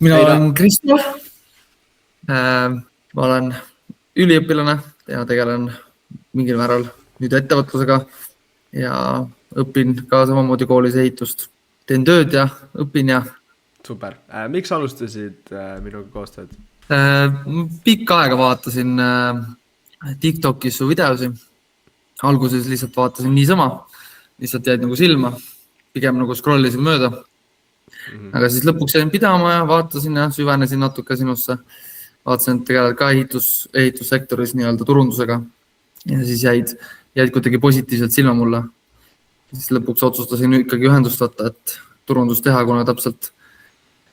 Mina Ei, olen Kristo. Ma olen üliõpilane ja tegelen mingil määral nüüd ettevõtlusega ja õpin ka samamoodi koolis ehitust. Teen tööd ja õpin ja Super. Miks alustasid minuga koostööd? pikka aega vaatasin TikTokis su videosi. Alguses lihtsalt vaatasin niisama, lihtsalt jäid nagu silma, pigem nagu scrollisin mööda. Aga siis lõpuks jäin pidama ja vaatasin ja süvenesin natuke sinusse. Vaatasin, et tegeled ka ehitussektoris nii-öelda turundusega ja siis jäid kuidagi positiivselt silma mulle. Siis lõpuks otsustasin ikkagi ühendust võtta, et turundus teha, kuna täpselt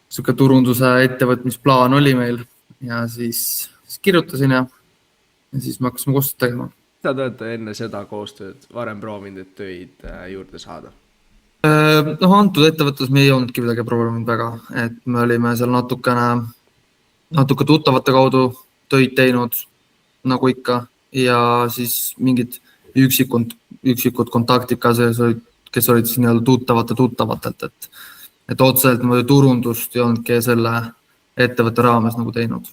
siuke turunduse ettevõtmisplaan oli meil ja siis kirjutasin ja siis me hakkasime koostööd tegema. Mida te olete enne seda koostööd varem proovinud, et töid juurde saada? Antud ettevõttes me ei olnudki midagi proovinud väga, et me olime seal natuke tuttavate kaudu töid teinud nagu ikka ja siis mingid üksikud kontaktid ka sees olid, kes olid siis nii-öelda tuttavatelt, et otseselt turundust ei olnudki selle ettevõtte raames nagu teinud.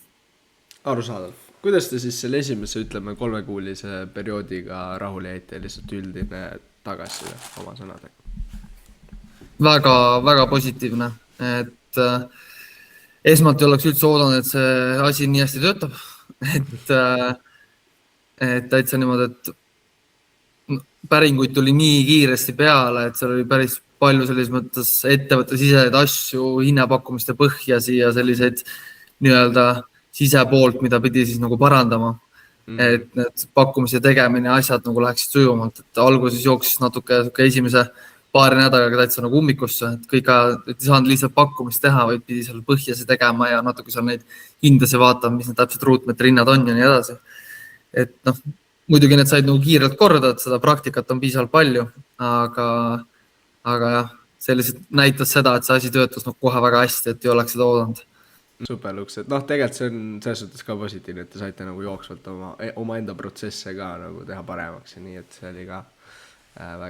Arusaadav. Kuidas te siis selle esimese, ütleme, 3-kuulise perioodiga rahule jäite, lihtsalt üldine tagasiside oma sõnadega? Väga positiivne, et esmalt ei oleks üldse oodanud, et see asi nii hästi töötab, et täitsa niimoodi, et päringuid tuli nii kiiresti peale, et seal oli päris palju selles mõttes ettevõtte siseid asju, hinnapakkumiste põhjasi ja selliseid nii-öelda sisepoolt, mida pidi siis nagu parandama, et need pakkumise tegemine ja asjad nagu läheksid sujuvamalt, et alguses jooksis natuke esimese paari nädalaga täitsa nagu ummikusse, et kõik ei saanud lihtsalt pakkumist teha, vaid pidi seal põhjasi tegema ja natuke seal neid hindasi vaatama, mis need täpselt ruutmeetri hinnad on ja nii edasi. Et muidugi need said nagu kiirelt korda, et seda praktikat on piisavalt palju, aga jah, see lihtsalt näitas seda, et see asi töötas nagu kohe väga hästi, et ei oleks seda oodanud. Super luks, et tegelikult see on selles suhtes ka positiivne, et te saite nagu jooksvalt oma enda protsesse ka nagu teha paremaks ja nii, et see oli ka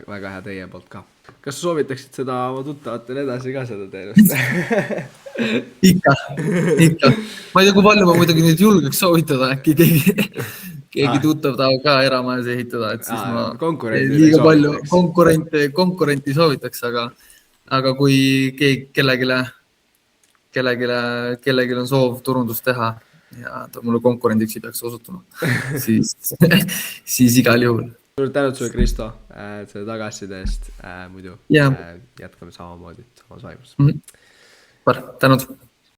väga hea teie poolt ka. Kas sa soovitaksid seda oma tuttavatele edasi ka seda teenust? Ikka. Ma ei tea, kui palju ma muidugi nüüd julgeks soovitada, äkki keegi tuttav tahab ka eramajas ehitada, et siis ma liiga palju konkurenti soovitaks, aga kui kellelgi on soov turundust teha ja ta mulle konkurendiks ei peaks osutuma, siis igal juhul. Suur tänud sulle, Kristo, selle tagasiside eest, muidu jätkame samamoodi samas vaimus. Tänud.